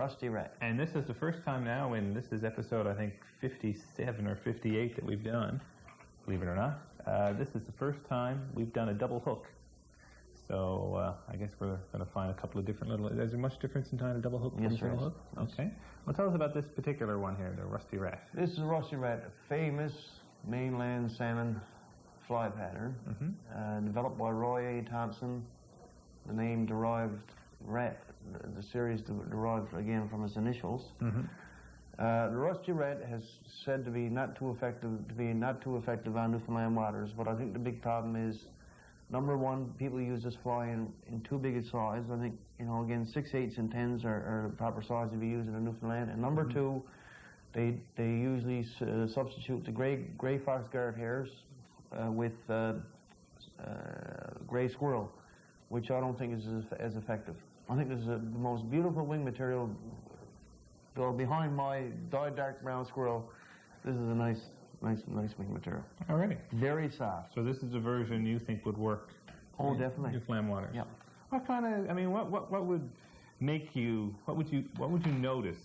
Rusty rat. And this is the first time now, and this is episode, I think, 57 or 58 that we've done, believe it or not. This is the first time we've done a double hook. So I guess we're going to find a couple of different little... Is there much difference in tying a double hook from a single hook? Okay. Well, tell us about this particular one here, the rusty rat. This is a rusty rat, a famous mainland salmon fly pattern, developed by Roy A. Thompson. The name derived, rat, the series derived again from his initials. The rusty rat has said to be not too effective on Newfoundland waters, but I think the big problem is, number one, people use this fly in too big a size. I think, again, 6/8 and 10s are the proper size to be used in Newfoundland. And number two, they usually substitute the gray fox garret hares with gray squirrel, which I don't think is as effective. I think this is the most beautiful wing material. Though behind my dyed dark brown squirrel, this is a nice wing material. Already. Very soft. So this is a version you think would work? Oh, definitely. Newfoundland waters. Yeah. What kind of? I mean, what would make you? What would you notice,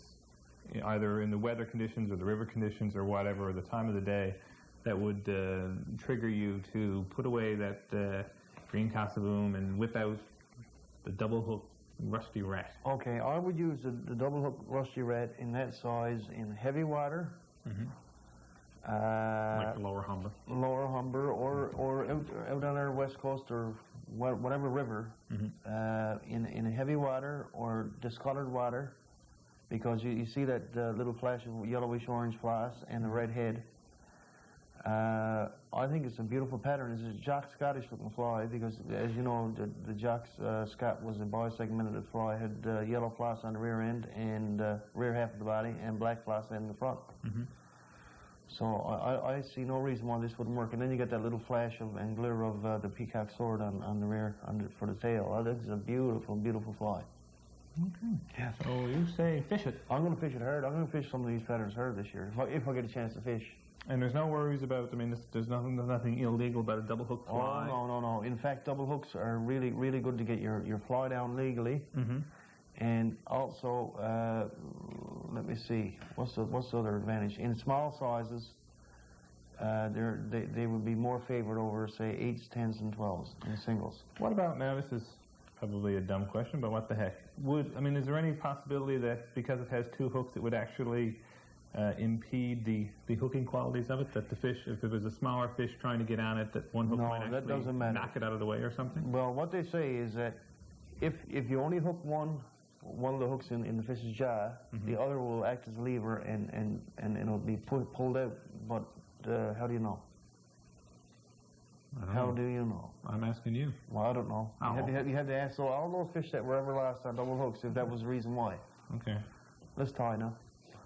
either in the weather conditions or the river conditions or whatever, or the time of the day, that would trigger you to put away that green cassaboom and whip out the double hook rusty rat? Okay, I would use the double hook rusty rat in that size in heavy water. Like the lower Humber. Lower Humber, or out on our west coast, or whatever river, in a heavy water or discolored water, because you see that little flash of yellowish orange floss and the red head. I think it's a beautiful pattern. It's a Jock Scottish looking fly, because as you know, the Jock Scott was a bisegmented fly, had yellow floss on the rear end and rear half of the body, and black floss in the front. So I see no reason why this wouldn't work. And then you get that little flash and glitter of the peacock sword on the rear for the tail. Oh, this is a beautiful, beautiful fly. Okay. Yeah. So you say fish it. I'm going to fish it hard. I'm going to fish some of these patterns hard this year, if I get a chance to fish. And there's no worries about, there's nothing illegal about a double hook fly? Oh, no. In fact, double hooks are really, really good to get your fly down legally. And also, let me see, what's the other advantage? In small sizes, they would be more favored over, say, 8s, 10s, and 12s in singles. What about, now this is probably a dumb question, but what the heck? Is there any possibility that because it has two hooks, it would actually impede the hooking qualities of it, that the fish, if it was a smaller fish trying to get on it, that one hook might actually that doesn't matter. Knock it out of the way or something? Well, what they say is that if you only hook one of the hooks in the fish's jaw, the other will act as a lever and it'll be pulled out. But how do you know? How do you know? I'm asking you. Well, I don't know. You have to ask all those fish that were ever lost on double hooks if that was the reason why. Okay. Let's tie now.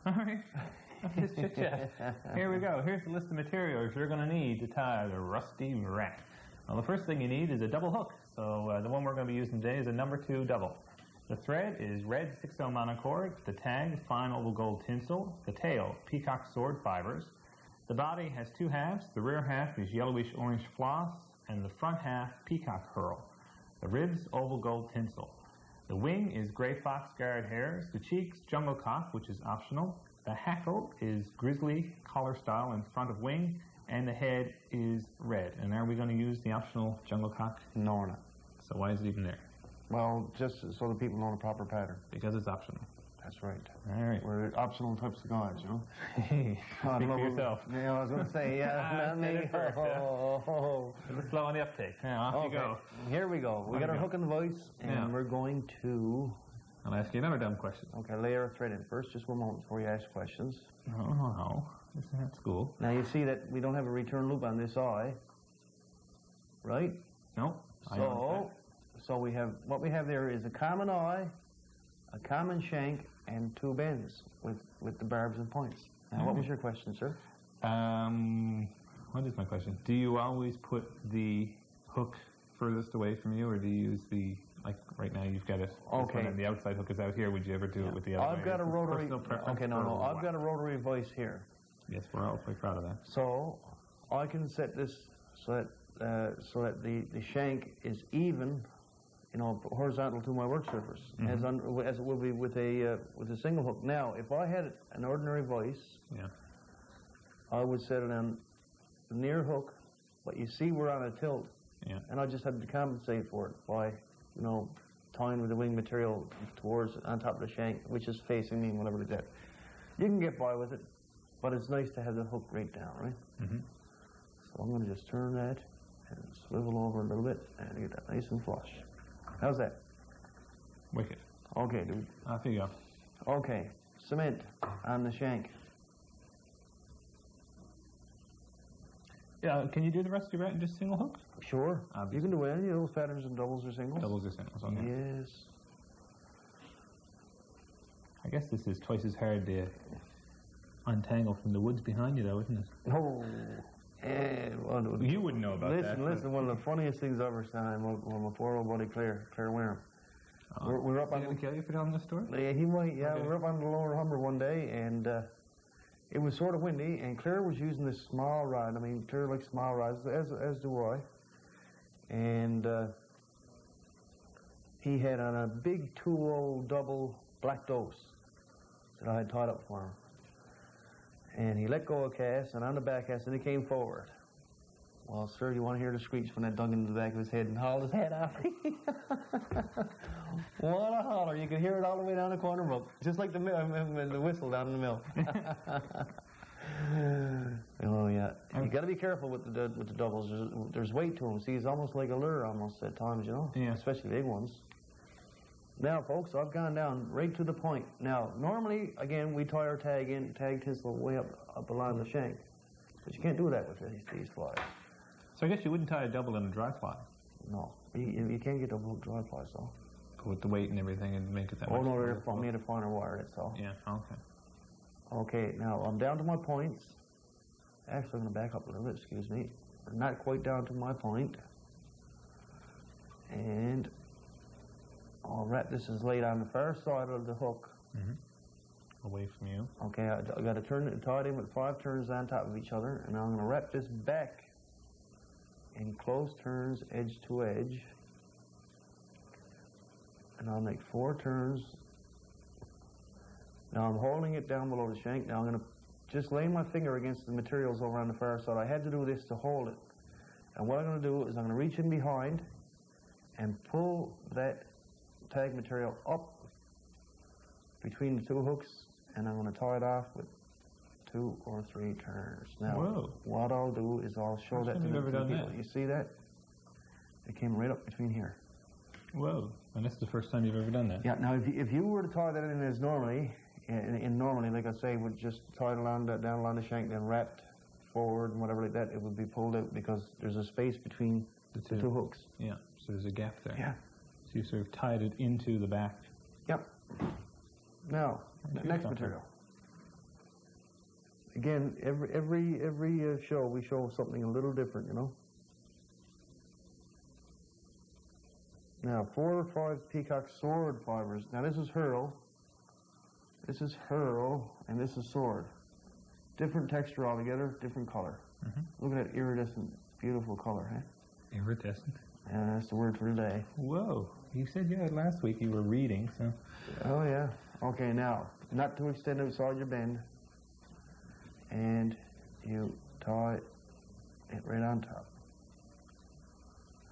All right. Let's chit-chat. Here we go. Here's the list of materials you're going to need to tie the rusty rat. Well, the first thing you need is a double hook. So the one we're going to be using today is a number 2 double. The thread is red 6/0 monocord. The tag, fine oval gold tinsel. The tail, peacock sword fibers. The body has 2 halves. The rear half is yellowish orange floss, and the front half peacock pearl. The ribs, oval gold tinsel. The wing is gray fox garret hairs. The cheeks, jungle cock, which is optional. The hackle is grizzly collar style in front of wing, and the head is red. And are we going to use the optional jungle cock? No, we're not. So why is it even there? Well, just so the people know the proper pattern. Because it's optional. That's right. All right. We're optional types of guys, you know. Hey, speak for yourself. Yeah, I was going to say, not me. Let's slow on the uptake. Now, off you go. Here we go. We got our hook and the vise, and we're going to... I'll ask you another dumb question. Okay, lay our thread in first. Just one moment before you ask questions. No. This is at school. Now, you see that we don't have a return loop on this eye, right? No. So we have, what we have there is a common eye, a common shank, and 2 bends with the barbs and points. Now, what was your question, sir? What is my question? Do you always put the hook furthest away from you, or do you use the, like right now you've got it, okay, and the outside hook is out here? Would you ever do it with the other I've got a rotary, okay, no, I've got a rotary vise here. Yes, we're all quite proud of that. So I can set this so that the shank is even horizontal to my work surface, as it will be with a single hook. Now, if I had an ordinary vise, I would set it on the near hook, but you see we're on a tilt, and I just had to compensate for it by, tying with the wing material towards on top of the shank, which is facing me, whatever it is. You can get by with it, but it's nice to have the hook right down, right? So I'm going to just turn that and swivel over a little bit and get that nice and flush. How's that? Wicked. Okay, dude. Off you go. Okay, cement on the shank. Yeah, can you do the rusty rat in just single hook? Sure. Obviously. You can do any of those patterns in doubles or singles. Doubles or singles, okay. Yes. I guess this is twice as hard to untangle from the woods behind you, though, isn't it? Oh. Well, you wouldn't know about that. Listen, one of the funniest things I've ever seen was my poor old buddy Claire Wareham. We're up on. Is he going to kill you for telling this story? Yeah, he might. Yeah, Okay. we were up on the Lower Humber one day, and it was sort of windy, and Claire was using this small rod. I mean, Claire likes small rods, as do I. And he had on a big 2-0 double black dose that I had tied up for him. And he let go of cast, and on the back cast, and he came forward. Well, sir, you want to hear the screech when that dug into the back of his head and hauled his head off? What a holler. You could hear it all the way down the corner brook, just like the whistle down in the mill. Oh, yeah. You got to be careful with the doubles. There's weight to them. See, it's almost like a lure almost at times, Yeah. Especially big ones. Now, folks, I've gone down right to the point. Now, normally, again, we tie our tag tinsel way up along the shank. But you can't do that with these flies. So I guess you wouldn't tie a double in a dry fly. No. You can't get double dry flies, though. With the weight and everything and make it that Oh, much. no, they're made of finer wire, that's all. Yeah, okay. Okay, now I'm down to my points. Actually, I'm going to back up a little bit, excuse me. I'm not quite down to my point. And I'll wrap this is laid on the far side of the hook. Away from you. Okay, I got to turn it, tie it in with 5 turns on top of each other, and I'm going to wrap this back in close turns, edge to edge. And I'll make 4 turns. Now I'm holding it down below the shank. Now I'm going to just lay my finger against the materials over on the far side. I had to do this to hold it. And what I'm going to do is I'm going to reach in behind and pull that tag material up between the 2 hooks, and I'm going to tie it off with 2 or 3 turns. Now, what I'll do is I'll show that to the people. You see that? It came right up between here. Whoa. And that's the first time you've ever done that? Yeah, now if you were to tie that in as normally, like I say, would just tie it down along the shank, then wrapped forward and whatever like that, it would be pulled out because there's a space between the 2 hooks. Yeah, so there's a gap there. Yeah. So you sort of tied it into the back. Yep. Now, next material. Again, every show we show something a little different, Now, 4 or 5 peacock sword fibers. Now, this is hurl, and this is sword. Different texture altogether, different color. Look at that iridescent, beautiful color, huh? Iridescent? Yeah, that's the word for today. Whoa. You said last week you were reading, so... Oh, yeah. Okay, now, not to extend outside your bend, and you tie it right on top.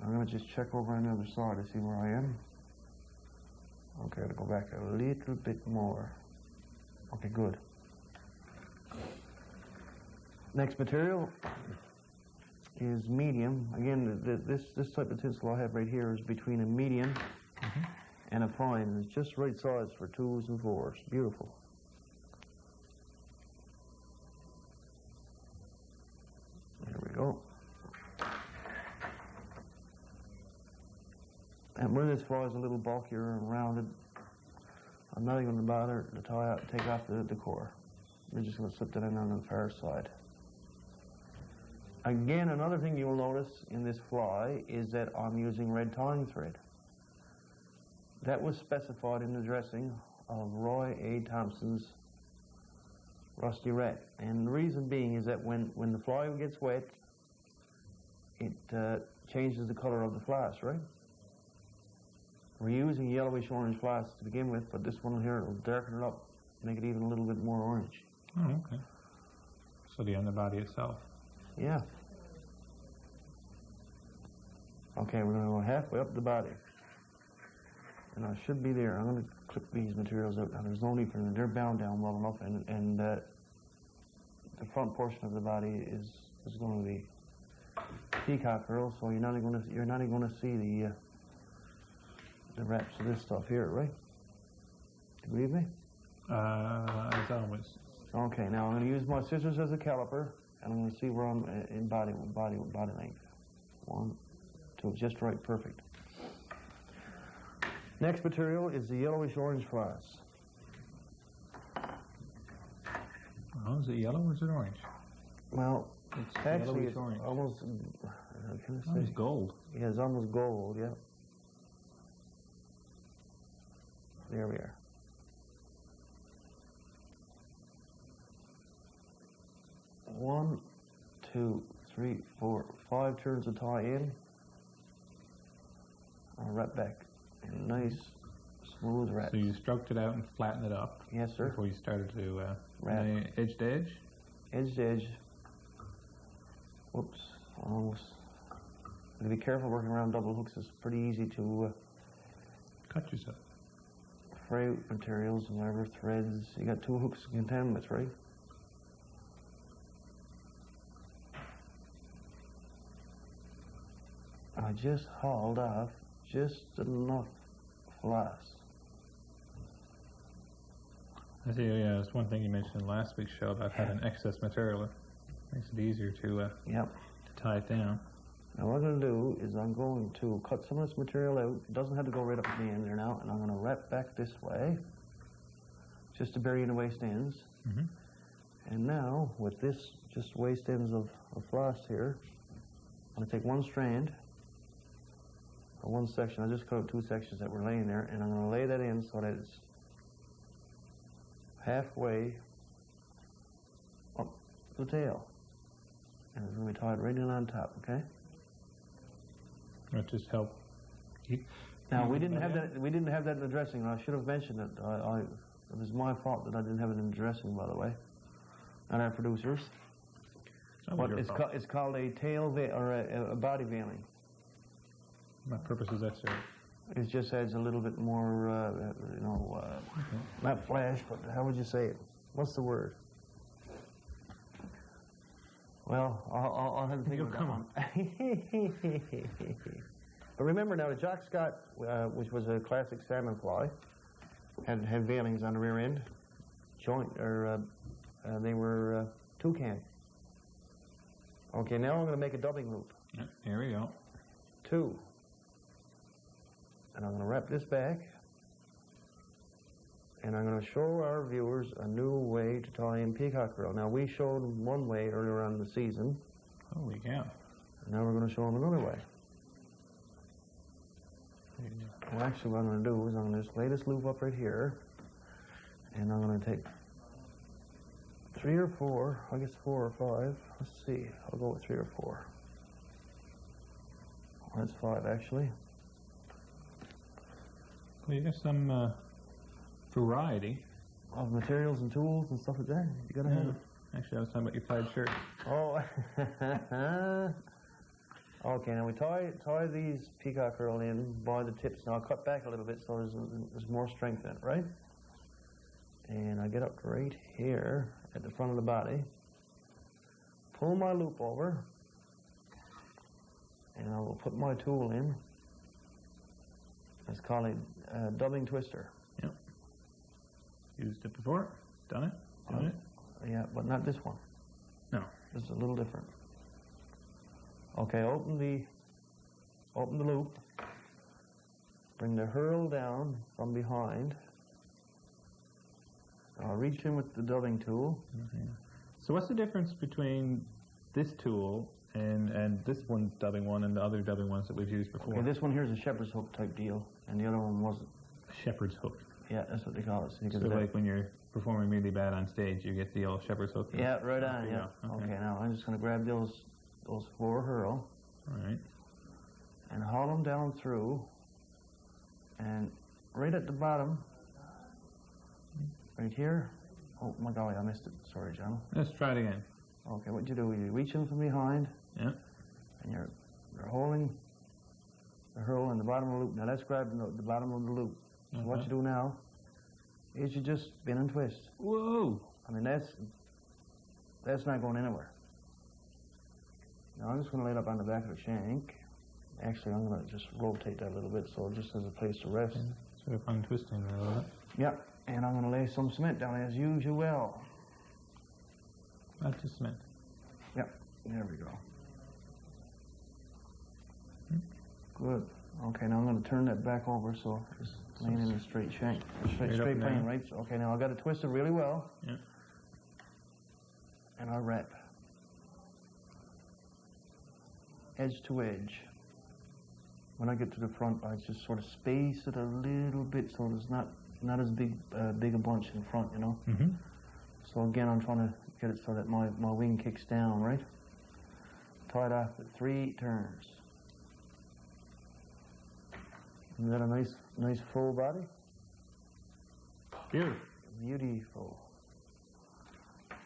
I'm going to just check over on the other side to see where I am. Okay, I'll go back a little bit more. Okay, good. Next material is medium. Again, this type of tinsel I have right here is between a medium and a fine. It's just right size for 2s and 4s. Beautiful. There we go. And where this fly is a little bulkier and rounded, I'm not even going to bother to take off the core. We're just going to slip that in on the far side. Again, another thing you'll notice in this fly is that I'm using red tying thread. That was specified in the dressing of Roy A. Thompson's Rusty Rat. And the reason being is that when the fly gets wet, it changes the color of the flash, right? We're using yellowish orange floss to begin with, but this one here will darken it up, make it even a little bit more orange. Oh, okay. So the underbody itself. Yeah. Okay, we're going to go halfway up the body. And I should be there. I'm going to clip these materials out. Now, there's no need for them. They're bound down well enough, and the front portion of the body is going to be peacock herl, so you're not even going to see the wraps of this stuff here, right? Do you believe me? As always. Okay, now I'm going to use my scissors as a caliper, and I'm going to see where I'm in body length. 1, 2, just right, perfect. Next material is the yellowish orange floss. Oh, is it yellow or is it orange? Well, It's actually it's orange. almost, can I say? It's gold. Yeah, it's almost gold, yeah. There we are. One, 2, 3, 4, 5 turns of tie in. I'll wrap back. A nice, smooth wrap. So you stroked it out and flattened it up. Yes, sir. Before you started to wrap. Edge to edge. Edge to edge. Whoops, almost. Be careful working around double hooks. It's pretty easy to Cut yourself. fray out materials and whatever, threads. You got 2 hooks to contend with, right? I just hauled off just enough floss. I see. Yeah, it's one thing you mentioned in last week's show about having excess material. It makes it easier to Yep. tie it down. Now what I'm going to do is I'm going to cut some of this material out. It doesn't have to go right up to the end there now. And I'm going to wrap back this way, just to bury in the waste ends. Mm-hmm. And now, with this just waste ends of floss here, I'm going to take one strand, or one section. I just cut out 2 sections that were laying there, and I'm going to lay that in so that it's halfway up the tail. And it's going to be tied right in on top, okay? That just help keep. Now we didn't have that. We didn't have that in the dressing. I should have mentioned it. It was my fault that I didn't have it in the dressing, by the way. Not our producers. But it's called a tail or a body veiling. My purpose is that, sir. It just adds a little bit more, not flash, but how would you say it? What's the word? Well, I'll have to think of that one. But remember now, the Jock Scott, which was a classic salmon fly, had veilings on the rear end, they were toucan. Okay, now I'm going to make a dubbing loop. Yep, here we go. 2. And I'm going to wrap this back. And I'm going to show our viewers a new way to tie in peacock herl. Now, we showed one way earlier on in the season. Holy cow. Now we're going to show them another way. Well, actually, what I'm going to do is I'm going to just lay this loop up right here. And I'm going to take 3 or 4, I guess 4 or 5. Let's see, I'll go with 3 or 4. Well, that's 5, actually. Well, you got some variety Of materials and tools and stuff like that. You got to have it. Actually, I was talking about your plaid shirt. Oh. Okay, now we tie these peacock herl in by the tips. Now I'll cut back a little bit so there's more strength in it, right? And I get up right here at the front of the body, pull my loop over, and I will put my tool in. It's called a dubbing twister. Yep. Used it before. Done it. Done it. Yeah, but not this one. No. This is a little different. Okay, open the loop. Bring the herl down from behind. I'll reach in with the dubbing tool. Okay. So what's the difference between this tool and this one dubbing one and the other dubbing ones that we've used before? Okay, this one here is a shepherd's hook type deal, and the other one wasn't. Shepherd's hook. Yeah, that's what they call it. So like when you're performing really bad on stage, you get the old shepherd's hook. Yeah, right on. Yeah. Okay. Okay, now I'm just going to grab those 4 herl. All right. And haul them down through And right at the bottom, right here. Oh my golly, I missed it. Sorry, John. Let's try it again. Okay, what you do, you reach in from behind, Yeah. and you're holding the hurl in the bottom of the loop. Now let's grab the bottom of the loop. So what you do now is you just spin and twist. Whoa! I mean, that's not going anywhere. Now I'm just going to lay it up on the back of the shank. Actually, I'm going to just rotate that a little bit so it just has a place to rest. Sort of untwisting there a little bit. Yeah, and I'm going to lay some cement down as usual. That's just cement. Yep, there we go. Good. Okay, now I'm going to turn that back over so it's laying in a straight shank. Straight plane, right? So, okay, now I've got to twist it really well. Yeah. And I'll wrap. Edge to edge. When I get to the front, I just sort of space it a little bit so there's not as big a bunch in front, you know? Mm-hmm. So again, I'm trying to get it so that my wing kicks down, right? Tie it off at 3 turns. Isn't that a nice full body? Beautiful. Beautiful.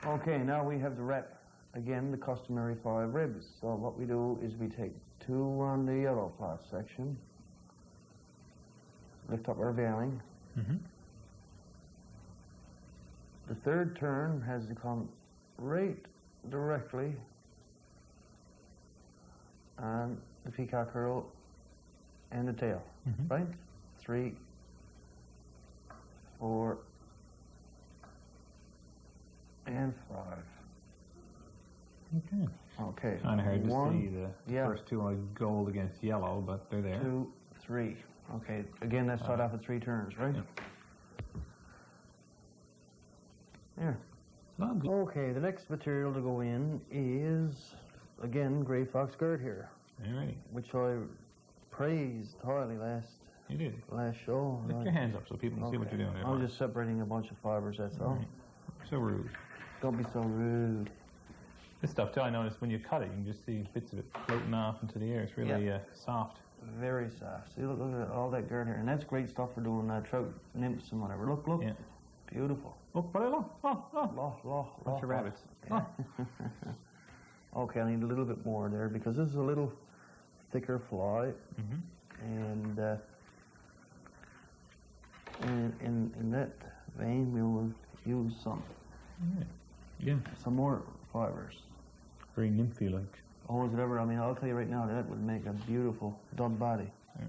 Okay, now we have the wrap. Again, the customary 5 ribs. So what we do is we take 2 on the yellow cloth section, lift up our veiling. Mm-hmm. The 3rd turn has to come right directly on the peacock curl and the tail, right? 3, 4, and 5. Okay. Okay. Kind of hard to 1, see the first 2 like gold against yellow, but they're there. 2, 3. Okay. Again, that's start off at 3 turns, right? Yeah. There. Lovely. Okay. The next material to go in is again gray fox skirt here, Alrighty. which I praised highly You did. last show. Lift your hands up so people can see what you're doing there. I'm just separating a bunch of fibers. That's all. Right. So rude. Don't be so rude. This stuff too, I noticed when you cut it, you can just see bits of it floating off into the air. It's really soft. Very soft. See, look at all that dirt here, and that's great stuff for doing trout nymphs and whatever. Look, Yeah. beautiful. Look, what I look. Bunch of rabbits. Yeah. Okay, I need a little bit more there because this is a little thicker fly, and in that vein we will use some more fibers. Very nymphy like. Oh, is it ever? I mean, I'll tell you right now, that would make a beautiful dove body. Yeah.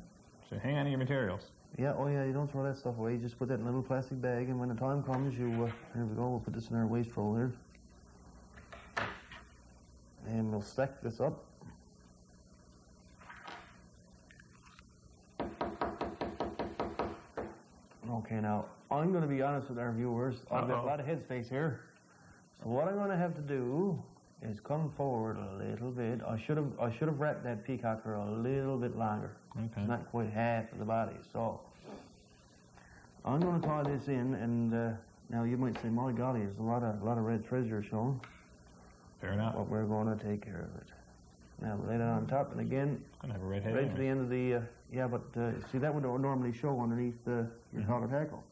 So hang on to your materials. Yeah, oh yeah, you don't throw that stuff away. You just put that in a little plastic bag, and when the time comes, here we go, we'll put this in our waste roll here. And we'll stack this up. Okay, now, I'm going to be honest with our viewers. I've got a lot of headspace here. So what I'm going to have to do is come forward a little bit. I should have wrapped that peacock for a little bit longer. Okay. Not quite half of the body. So I'm going to tie this in, and now you might say, "My golly, there's a lot of red threads here showing." Fair enough. But we're going to take care of it. Now lay that on top, and again, Gonna have a red head. right to the end of the see, that would normally show underneath your collared hackle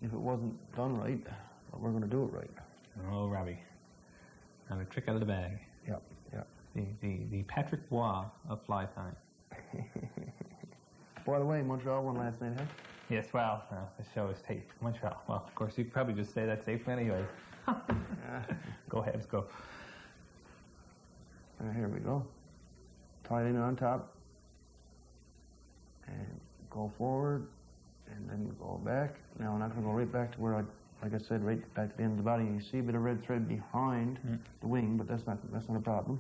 if it wasn't done right. But we're going to do it right. Oh, Robbie. Another trick out of the bag. Yep. The Patrick Bois of fly tying. By the way, Montreal won last night, huh? Yes, well, the show is taped. Montreal. Well, of course, you could probably just say that safely anyways. Go ahead, let's go. Here we go. Tie it in on top. And go forward. And then go back. Now I'm not going to go right back to where like I said, right back to the end of the body. You see a bit of red thread behind the wing, but that's not a problem.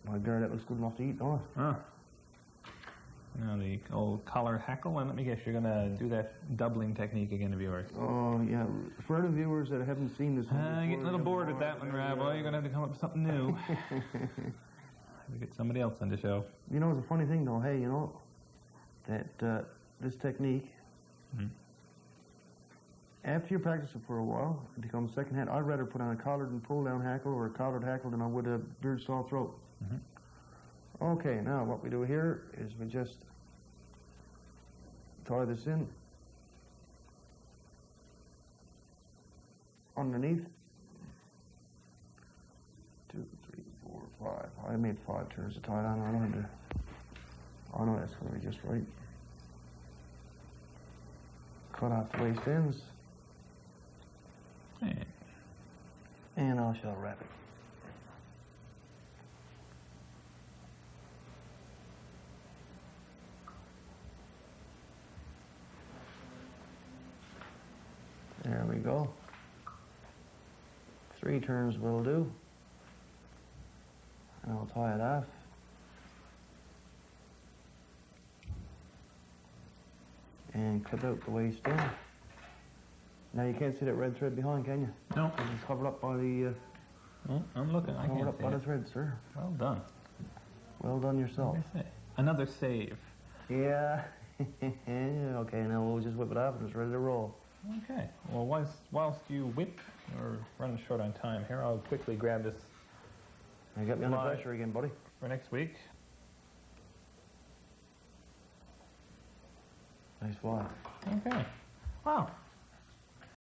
My God, that looks good enough to eat, don't it? Now the old collared hackle, and let me guess, you're going to do that doubling technique again to viewers. Oh, yeah. For the viewers that haven't seen this one before, I'm getting a little bored with that one, Rob. Well, you're going to have to come up with something new. We get somebody else on the show. You know, it's a funny thing, though. Hey, you know, that this technique, after you practice it for a while, it becomes second hand. I'd rather put on a collared and pull-down hackle or a collared hackle than I would a beard saw throat. Okay, now what we do here is we just tie this in underneath. 2, 3, 4, 5. I made 5 turns to tie it on. I don't have to. I know that's going to be just right. Cut off the waist ends. And I shall wrap it. There we go. 3 turns will do. And I'll tie it off. And clip out the waist in. Now you can't see that red thread behind, can you? No. It's covered up by the... Oh, I'm looking. I covered can't up see by the it. thread, sir. Well done. Well done yourself. What do you say? Another save. Yeah. Okay, now we'll just whip it off and it's ready to roll. Okay. Well, whilst you whip, we're running short on time here, I'll quickly grab this You got me under Fly. pressure again, buddy. for next week. Nice fly. Okay. Wow.